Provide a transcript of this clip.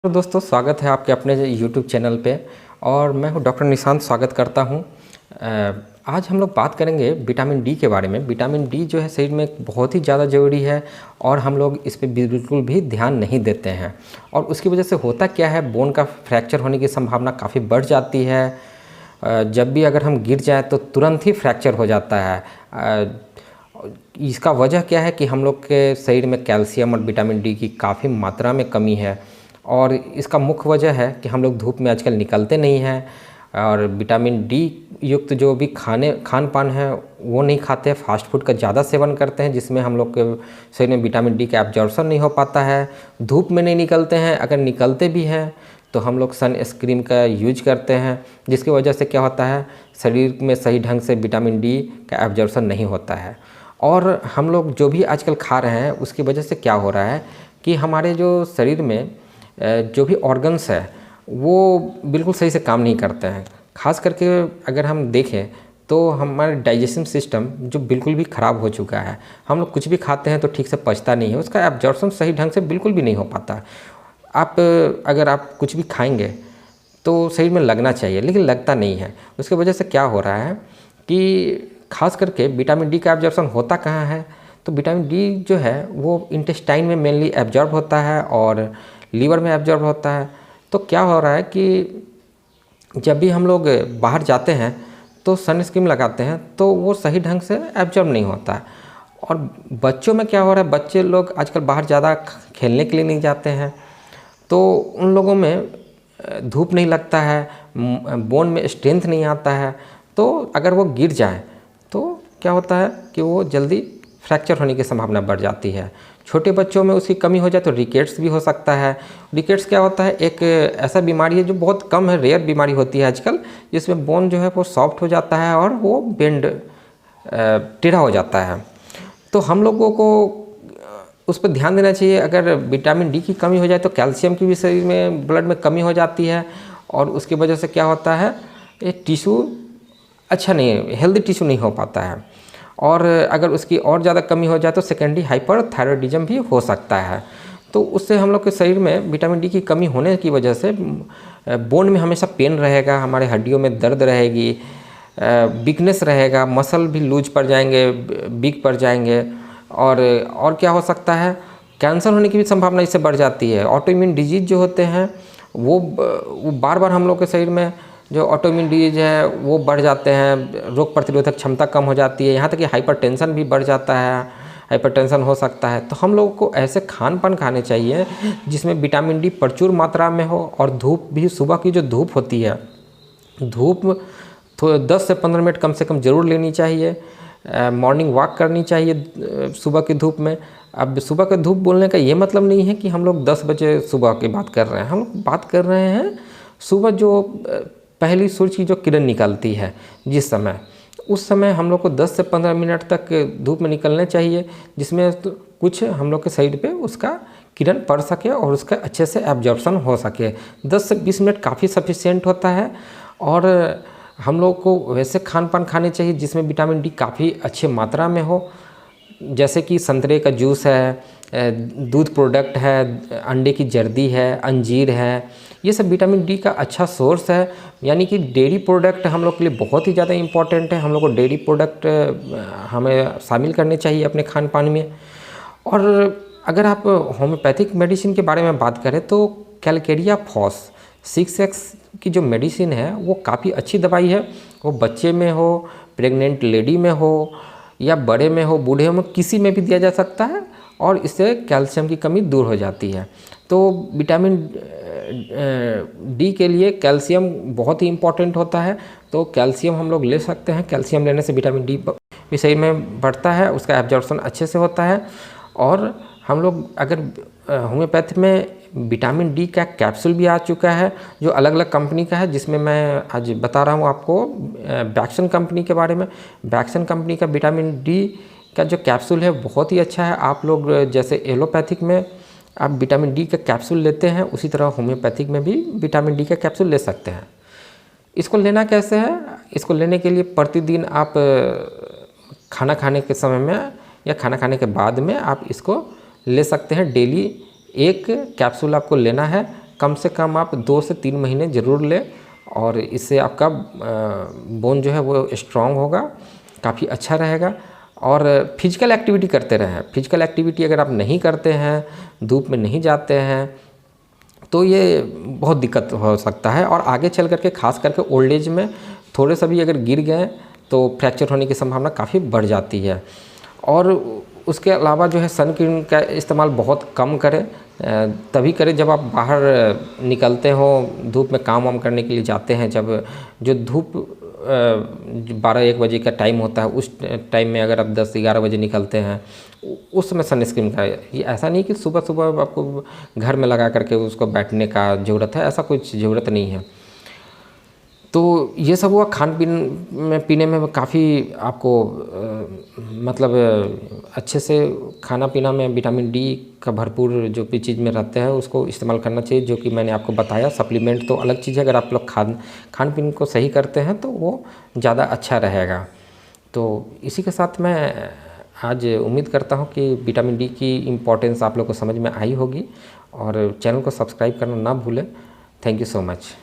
तो दोस्तों स्वागत है आपके अपने YouTube चैनल पे। और मैं हूं डॉक्टर निशांत, स्वागत करता हूं। आज हम लोग बात करेंगे विटामिन डी के बारे में। विटामिन डी जो है शरीर में बहुत ही ज़्यादा ज़रूरी है और हम लोग इस पे बिल्कुल भी ध्यान नहीं देते हैं। और उसकी वजह से होता क्या है, बोन का फ्रैक्चर होने की संभावना काफ़ी बढ़ जाती है। जब भी अगर हम गिर जाए तो तुरंत ही फ्रैक्चर हो जाता है। इसका वजह क्या है कि हम लोग के शरीर में कैल्शियम और विटामिन डी की काफ़ी मात्रा में कमी है। और इसका मुख्य वजह है कि हम लोग धूप में आजकल निकलते नहीं हैं और विटामिन डी युक्त जो भी खान पान है वो नहीं खाते, फास्ट फूड का ज़्यादा सेवन करते हैं, जिसमें हम लोग के शरीर में विटामिन डी का एब्जॉर्प्शन नहीं हो पाता है। धूप में नहीं निकलते हैं, अगर निकलते भी हैं तो हम लोग सन स्क्रीन का यूज करते हैं, जिसकी वजह से क्या होता है, शरीर में सही ढंग से विटामिन डी का एब्जॉर्प्शन नहीं होता है। और हम लोग जो भी आजकल खा रहे हैं उसकी वजह से क्या हो रहा है कि हमारे जो शरीर में जो भी ऑर्गन्स है वो बिल्कुल सही से काम नहीं करते हैं। ख़ास करके अगर हम देखें तो हमारे डाइजेशन सिस्टम जो बिल्कुल भी ख़राब हो चुका है। हम लोग कुछ भी खाते हैं तो ठीक से पचता नहीं है, उसका एब्जॉर्प्शन सही ढंग से बिल्कुल भी नहीं हो पाता। अगर आप कुछ भी खाएंगे तो शरीर में लगना चाहिए, लेकिन लगता नहीं है। उसकी वजह से क्या हो रहा है कि खास करके विटामिन डी का एब्जॉर्प्शन होता कहाँ है, तो विटामिन डी जो है वो इंटेस्टाइन में मेनली एब्जॉर्ब होता है और लीवर में एब्जॉर्ब होता है। तो क्या हो रहा है कि जब भी हम लोग बाहर जाते हैं तो सनस्क्रीन लगाते हैं तो वो सही ढंग से एब्जॉर्ब नहीं होता है। और बच्चों में क्या हो रहा है, बच्चे लोग आजकल बाहर ज़्यादा खेलने के लिए नहीं जाते हैं, तो उन लोगों में धूप नहीं लगता है, बोन में स्ट्रेंथ नहीं आता है। तो अगर वो गिर जाए तो क्या होता है कि वो जल्दी फ्रैक्चर होने की संभावना बढ़ जाती है। छोटे बच्चों में उसकी कमी हो जाए तो रिकेट्स भी हो सकता है। रिकेट्स क्या होता है, एक ऐसा बीमारी है जो बहुत कम है, रेयर बीमारी होती है आजकल, जिसमें बोन जो है वो सॉफ्ट हो जाता है और वो बेंड टेढ़ा हो जाता है। तो हम लोगों को उस पर ध्यान देना चाहिए। अगर विटामिन डी की कमी हो जाए तो कैल्शियम की भी शरीर में, ब्लड में कमी हो जाती है और उसकी वजह से क्या होता है, ये टिश्यू अच्छा नहीं, हेल्दी टिश्यू नहीं हो पाता है। और अगर उसकी और ज़्यादा कमी हो जाए तो सेकेंडरी हाइपरथायरॉयडिज्म भी हो सकता है। तो उससे हम लोग के शरीर में विटामिन डी की कमी होने की वजह से बोन में हमेशा पेन रहेगा, हमारे हड्डियों में दर्द रहेगी, वीकनेस रहेगा, मसल भी लूज पड़ जाएंगे, वीक पड़ जाएंगे। और क्या हो सकता है, कैंसर होने की भी संभावना इससे बढ़ जाती है। ऑटोइम्यून डिजीज़ जो होते हैं वो बार बार हम लोग के शरीर में जो ऑटोइम्यून डिजीज है वो बढ़ जाते हैं, रोग प्रतिरोधक क्षमता कम हो जाती है, यहाँ तक कि हाइपरटेंशन भी बढ़ जाता है, हाइपरटेंशन हो सकता है। तो हम लोगों को ऐसे खान पान खाने चाहिए जिसमें विटामिन डी प्रचुर मात्रा में हो। और धूप भी, सुबह की जो धूप होती है, धूप तो 10 से 15 मिनट कम से कम ज़रूर लेनी चाहिए। मॉर्निंग वॉक करनी चाहिए सुबह की धूप में। अब सुबह की धूप बोलने का ये मतलब नहीं है कि हम लोग 10 बजे सुबह की बात कर रहे हैं, हम लोग बात कर रहे हैं सुबह जो पहली सूरज की जो किरण निकलती है जिस समय, उस समय हम लोग को 10 से 15 मिनट तक धूप में निकलने चाहिए, जिसमें कुछ हम लोग के शरीर पे उसका किरण पड़ सके और उसका अच्छे से एब्जॉर्प्शन हो सके। 10 से 20 मिनट काफ़ी सफिशिएंट होता है। और हम लोग को वैसे खान पान खाने चाहिए जिसमें विटामिन डी काफ़ी अच्छी मात्रा में हो, जैसे कि संतरे का जूस है, दूध प्रोडक्ट है, अंडे की जर्दी है, अंजीर है, ये सब विटामिन डी का अच्छा सोर्स है। यानी कि डेयरी प्रोडक्ट हम लोग के लिए बहुत ही ज़्यादा इम्पॉर्टेंट है। हम लोग को डेयरी प्रोडक्ट हमें शामिल करने चाहिए अपने खान पान में। और अगर आप होम्योपैथिक मेडिसिन के बारे में बात करें तो कैलकेरिया फॉस 6X की जो मेडिसिन है वो काफ़ी अच्छी दवाई है। वो बच्चे में हो, प्रेग्नेंट लेडी में हो, या बड़े में हो, बूढ़े में, किसी में भी दिया जा सकता है और इससे कैल्शियम की कमी दूर हो जाती है। तो विटामिन डी के लिए कैल्शियम बहुत ही इम्पॉर्टेंट होता है। तो कैल्शियम हम लोग ले सकते हैं। कैल्शियम लेने से विटामिन डी भी शरीर में बढ़ता है, उसका एब्जॉर्प्शन अच्छे से होता है। और हम लोग अगर होम्योपैथी में विटामिन डी का कैप्सूल भी आ चुका है जो अलग अलग कंपनी का है, जिसमें मैं आज बता रहा हूँ आपको बैक्सन कंपनी के बारे में। बैक्सन कंपनी का विटामिन डी का जो कैप्सूल है बहुत ही अच्छा है। आप लोग जैसे एलोपैथिक में आप विटामिन डी का कैप्सूल लेते हैं, उसी तरह होम्योपैथिक में भी विटामिन डी का कैप्सूल ले सकते हैं। इसको लेना कैसे है, इसको लेने के लिए प्रतिदिन आप खाना खाने के समय में या खाना खाने के बाद में आप इसको ले सकते हैं। डेली एक कैप्सूल आपको लेना है कम से कम आप 2 से 3 महीने ज़रूर लें और इससे आपका बोन जो है वो स्ट्रॉन्ग होगा, काफ़ी अच्छा रहेगा। और फिजिकल एक्टिविटी करते रहें। फिजिकल एक्टिविटी अगर आप नहीं करते हैं, धूप में नहीं जाते हैं, तो ये बहुत दिक्कत हो सकता है और आगे चल करके खास करके ओल्ड एज में थोड़े सा भी अगर गिर गए तो फ्रैक्चर होने की संभावना काफ़ी बढ़ जाती है। और उसके अलावा जो है सन क्रीम का इस्तेमाल बहुत कम करें, तभी करें जब आप बाहर निकलते हो, धूप में काम वाम करने के लिए जाते हैं। जब जो धूप 12-1 बजे का टाइम होता है, उस टाइम में अगर आप 10-11 बजे निकलते हैं, उस समय सनस्क्रीन का, ये ऐसा नहीं कि सुबह सुबह आपको घर में लगा करके उसको बैठने का ज़रूरत है, ऐसा कुछ ज़रूरत नहीं है। तो ये सब हुआ खान पीन में पीने में काफ़ी आपको मतलब अच्छे से खाना पीना में विटामिन डी का भरपूर जो भी चीज़ में रहते हैं उसको इस्तेमाल करना चाहिए, जो कि मैंने आपको बताया। सप्लीमेंट तो अलग चीज़ है, अगर आप लोग खान पीन को सही करते हैं तो वो ज़्यादा अच्छा रहेगा। तो इसी के साथ मैं आज उम्मीद करता हूँ कि विटामिन डी की इम्पोर्टेंस आप लोग को समझ में आई होगी और चैनल को सब्सक्राइब करना ना भूलें। Thank you so much.